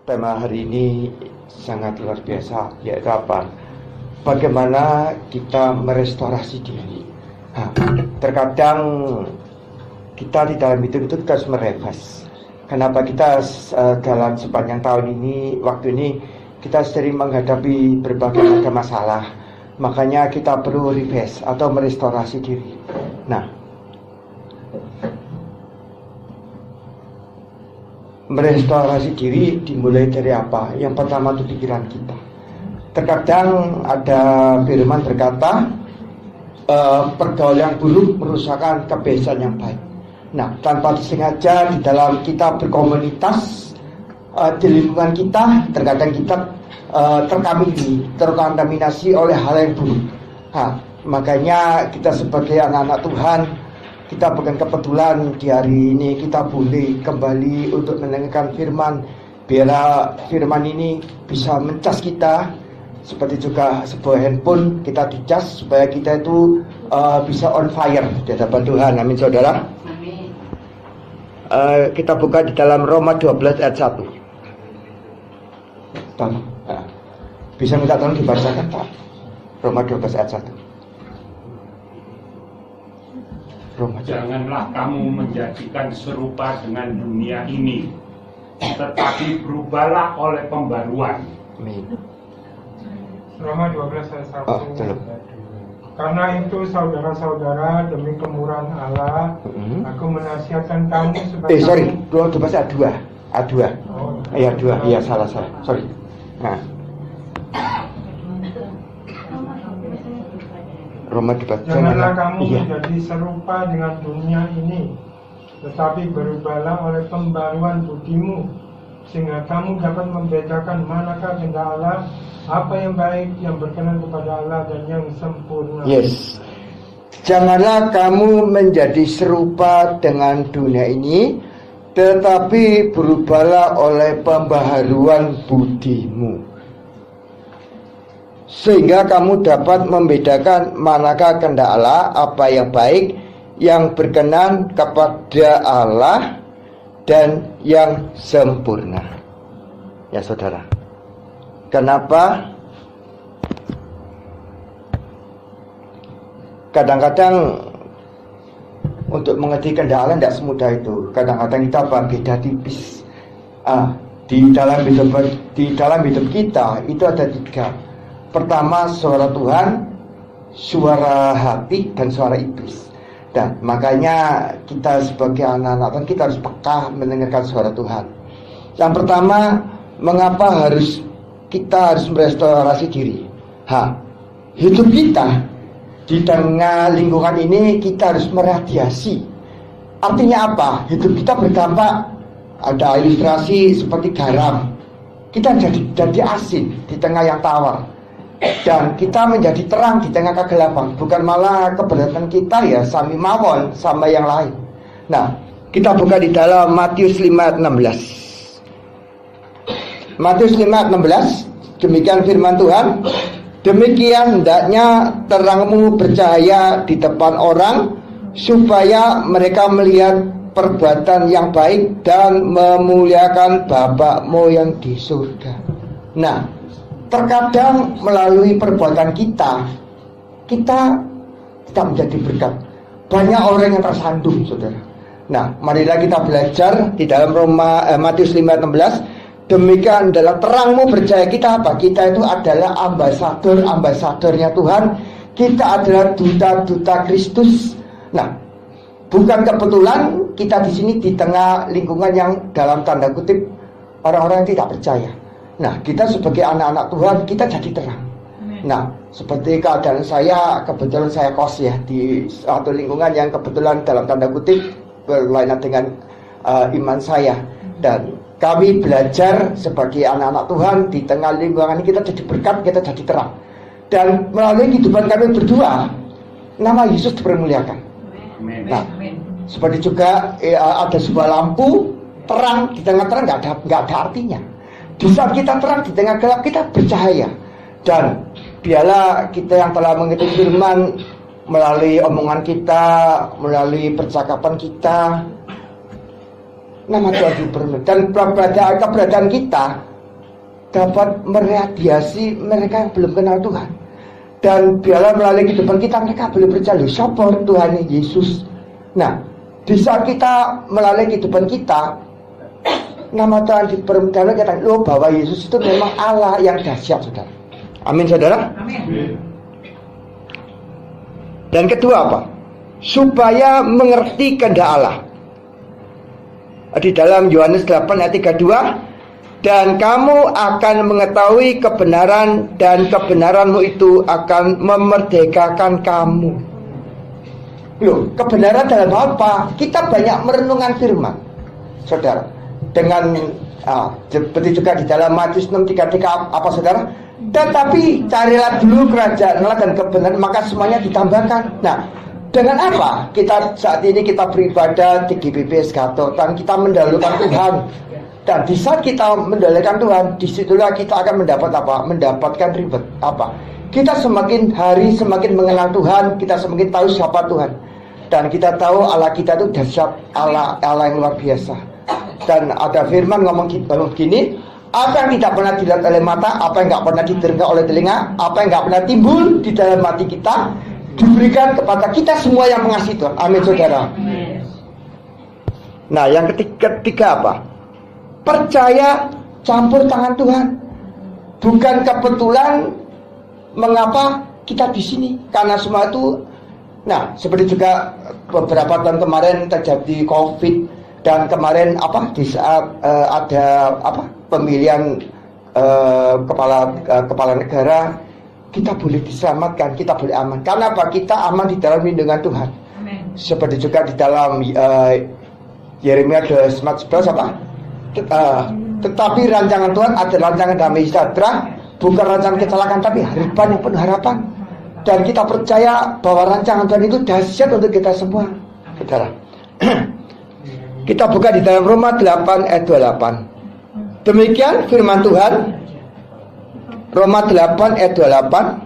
Tema hari ini sangat luar biasa, yaitu apa? Bagaimana kita merestorasi diri. Terkadang kita di dalam hidup itu kita harus merefresh. Kenapa kita dalam sepanjang tahun ini, waktu ini kita sering menghadapi berbagai macam masalah. Makanya kita perlu refresh atau merestorasi diri. Merestorasi diri dimulai dari apa? Yang pertama itu pikiran kita. Terkadang ada firman berkata, pergaulan yang buruk merusakkan kebiasaan yang baik. Tanpa disengaja di dalam kita berkomunitas, di lingkungan kita, terkadang kita terkontaminasi oleh hal yang buruk. Makanya kita sebagai anak-anak Tuhan, kita bukan kebetulan di hari ini kita boleh kembali untuk mendengarkan firman. Biarlah firman ini bisa mencas kita, seperti juga sebuah handphone kita dicas supaya kita itu bisa on fire di hadapan Tuhan. Amin saudara. Amin. Kita buka di dalam Roma 12 ayat 1. Bisa minta tolong dibacakan Pak? Roma 12 ayat 1. Janganlah kamu menjadikan serupa dengan dunia ini, tetapi berubahlah oleh pembaruan. Amin. Roma 12 ayat 1. Belum. Karena itu saudara-saudara, demi kemurahan Allah, aku menasihatkan kamu supaya Sorry, 12 ayat 2. Ayat 2. Ayat 2. Iya, salah. Sorry. Roma 12. Janganlah kamu menjadi serupa dengan dunia ini, tetapi berubahlah oleh pembaruan budimu, sehingga kamu dapat membedakan manakah kehendak Allah, apa yang baik, yang berkenan kepada Allah, dan yang sempurna. Yes. Janganlah kamu menjadi serupa dengan dunia ini, tetapi berubahlah oleh pembaharuan budimu, sehingga kamu dapat membedakan manakah kehendak Allah, apa yang baik, yang berkenan kepada Allah, dan yang sempurna. Ya saudara, kenapa kadang-kadang untuk mengerti kehendak Allah tidak semudah itu. Kadang-kadang kita beda tipis. Di dalam hidup kita itu ada 3. Pertama, suara Tuhan, suara hati, dan suara iblis. Dan makanya kita sebagai anak-anak Tuhan, kita harus peka mendengarkan suara Tuhan. Yang pertama, mengapa kita harus merestorasi diri? Hidup kita di tengah lingkungan ini kita harus meradiasi. Artinya apa? Hidup kita berdampak. Ada ilustrasi seperti garam. Kita jadi asin di tengah yang tawar. Dan kita menjadi terang di tengah kegelapan. Bukan malah keberatan kita ya sami mawon sama yang lain. Kita buka di dalam Matius 5 ayat 16. Matius 5 ayat 16. Demikian firman Tuhan. Demikian hendaknya terangmu bercahaya di depan orang, supaya mereka melihat perbuatan yang baik dan memuliakan Bapakmu yang di surga. Terkadang melalui perbuatan kita tidak menjadi berkat. Banyak orang yang tersandung, saudara. Marilah kita belajar di dalam Matius 5 ayat 16. Demikian adalah terangmu bercahaya. Kita apa? Kita itu adalah ambasadornya Tuhan. Kita adalah duta-duta Kristus. Bukan kebetulan kita di sini di tengah lingkungan yang dalam tanda kutip orang-orang yang tidak percaya. Kita sebagai anak-anak Tuhan, kita jadi terang. Seperti keadaan kebetulan saya kos ya di suatu lingkungan yang kebetulan dalam tanda kutip berlainan dengan iman saya. Dan kami belajar sebagai anak-anak Tuhan di tengah lingkungan ini, kita jadi berkat, kita jadi terang. Dan melalui kehidupan kami berdua, nama Yesus dipermuliakan. Seperti juga ada sebuah lampu terang di tengah terang, nggak ada artinya. Di saat kita terang di tengah gelap, kita bercahaya. Dan biarlah kita yang telah mengerti firman melalui omongan kita, melalui percakapan kita, nama Tuhan dipermuliakan. Dan keberadaan kita dapat meradiasi mereka yang belum kenal Tuhan. Dan biarlah melalui kehidupan kita mereka boleh percaya siapa Tuhan Yesus. Nah, di saat kita melalui kehidupan kita, nama Tuhan dipermudah kita bahwa Yesus itu memang Allah yang dahsyat, saudara. Amin, saudara. Amin. Dan kedua apa? Supaya mengerti kehendak Allah. Di dalam Yohanes 8 ayat 32, dan kamu akan mengetahui kebenaran dan kebenaranmu itu akan memerdekakan kamu. Loh, kebenaran dalam apa? Kita banyak merenungkan firman, saudara. Dengan seperti juga di dalam Matius 6:33 apa, saudara? Tetapi carilah dulu kerajaan Allah dan kebenaran, maka semuanya ditambahkan. Nah, dengan apa? Kita saat ini kita beribadah di GBP Esgato dan kita mendahulukan Tuhan. Dan di saat kita mendahulukan Tuhan, disitulah kita akan mendapat apa? Mendapatkan ribet apa? Kita semakin hari semakin mengenal Tuhan, kita semakin tahu siapa Tuhan. Dan kita tahu Allah kita itu dahsyat, Allah yang luar biasa. Dan ada firman ngomong begini, apa yang tidak pernah dilihat oleh mata, apa yang tidak pernah didengar oleh telinga, apa yang tidak pernah timbul di dalam hati kita, diberikan kepada kita semua yang mengasihi Tuhan. Amin, saudara. Nah, yang ketiga apa? Percaya campur tangan Tuhan. Bukan kebetulan mengapa kita di sini, karena semua itu. Nah, seperti juga beberapa tahun kemarin terjadi COVID, dan kemarin apa di saat ada apa pemilihan kepala negara, kita boleh diselamatkan, kita boleh aman. Karena apa? Kita aman di dalam lindungan Tuhan. Amen. Seperti juga di dalam Yeremia 11 apa? Tetapi rancangan Tuhan adalah rancangan damai sejahtera, bukan rancangan kecelakaan, tapi harapan yang penuh harapan. Dan kita percaya bahwa rancangan Tuhan itu dahsyat untuk kita semua, saudara. Kita buka di dalam Roma 8 ayat 28. Demikian firman Tuhan. Roma 8 ayat 28.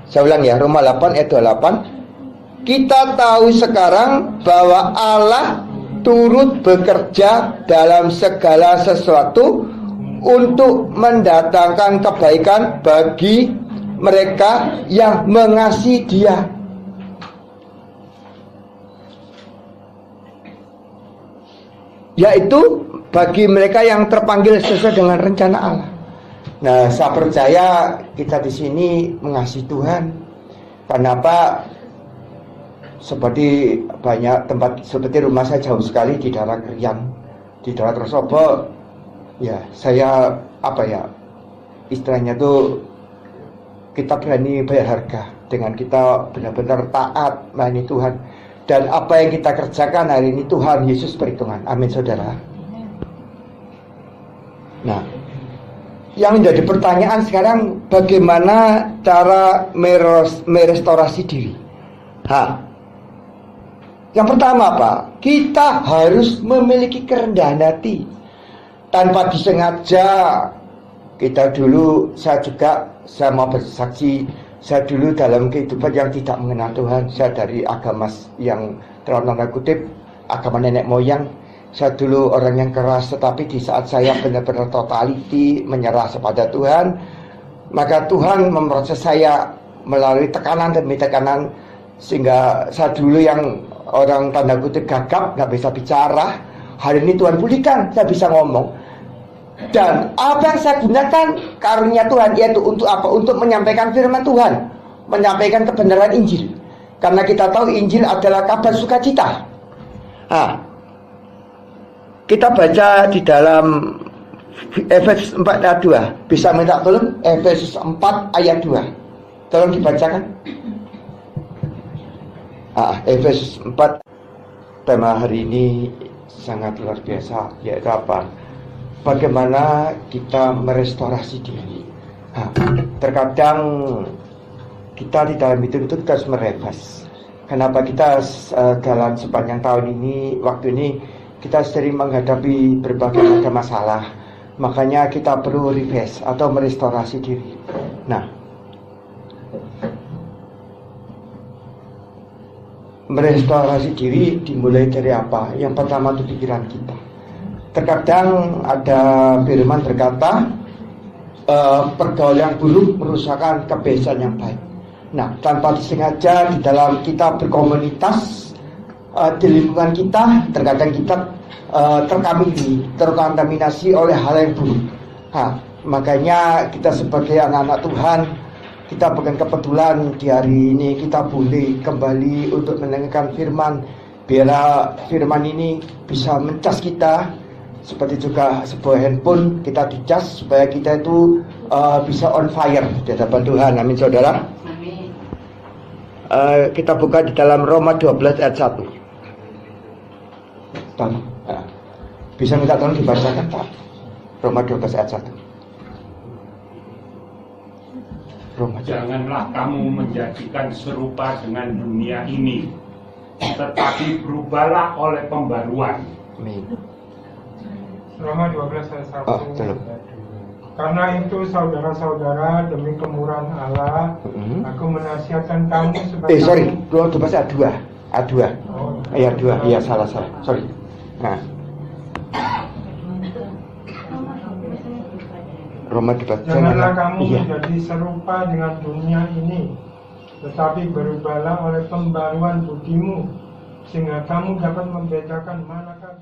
Saya ulang ya, Roma 8 ayat 28. Kita tahu sekarang bahwa Allah turut bekerja dalam segala sesuatu untuk mendatangkan kebaikan bagi mereka yang mengasihi Dia. Yaitu bagi mereka yang terpanggil sesuai dengan rencana Allah. Nah, saya percaya kita di sini mengasihi Tuhan. Kenapa? Seperti banyak tempat, seperti rumah saya jauh sekali di daerah Krian, di daerah Trosobo. Ya, saya apa ya? Istilahnya tuh kita berani bayar harga dengan kita benar-benar taat melayani Tuhan. Dan apa yang kita kerjakan hari ini Tuhan Yesus perhitungan. Amin, saudara. Nah, yang menjadi pertanyaan sekarang, bagaimana cara merestorasi diri? Yang pertama apa? Kita harus memiliki kerendahan hati. Tanpa disengaja, kita dulu, saya mau bersaksi, saya dulu dalam kehidupan yang tidak mengenal Tuhan. Saya dari agama yang dalam tanda kutip agama nenek moyang. Saya dulu orang yang keras, tetapi di saat saya benar-benar totality menyerah kepada Tuhan, maka Tuhan memproses saya melalui tekanan demi tekanan, sehingga saya dulu yang orang tanda kutip gagap, nggak bisa bicara. Hari ini Tuhan pulihkan, saya bisa ngomong. Dan apa yang saya gunakan karunia Tuhan, yaitu untuk apa? Untuk menyampaikan firman Tuhan, menyampaikan kebenaran Injil. Karena kita tahu Injil adalah kabar sukacita. Kita baca di dalam Efesus 4 ayat 2. Bisa minta tolong Efesus 4 ayat 2. Tolong dibacakan. Efesus 4. Tema hari ini sangat luar biasa, yaitu apa? Bagaimana kita merestorasi diri. Terkadang kita di dalam hidup itu kita harus merefresh. Kenapa kita dalam sepanjang tahun ini, waktu ini kita sering menghadapi berbagai macam masalah. Makanya kita perlu refresh atau merestorasi diri. Nah, merestorasi diri dimulai dari apa? Yang pertama itu pikiran kita. Terkadang ada firman berkata, pergaulan yang buruk merusakkan kebiasaan yang baik. Nah, tanpa disengaja di dalam kita berkomunitas, di lingkungan kita, terkadang kita terkontaminasi oleh hal yang buruk. Makanya kita sebagai anak-anak Tuhan, kita bukan kebetulan di hari ini kita boleh kembali untuk mendengarkan firman. Biarlah firman ini bisa mencas kita, seperti juga sebuah handphone kita dicas supaya kita itu bisa on fire di hadapan Tuhan. Amin, saudara. Amin. Kita buka di dalam Roma 12 ayat 1. Bisa minta tolong dibacakan, Pak? Roma 12 ayat 1. Roma 12. Janganlah kamu menjadikan serupa dengan dunia ini, tetapi berubahlah oleh pembaruan. Amin. Roma 12 ayat 1. Dalam. Karena itu saudara-saudara, demi kemurahan Allah, aku menasihatkan kamu sebagai... Sorry, 12 ayat 2. Ayat 2. Oh, Ayat 2, iya salah. Sorry. Nah, Roma 12. Janganlah kamu Iya. menjadi serupa dengan dunia ini, tetapi berubahlah oleh pembaruan budimu, sehingga kamu dapat membedakan manakah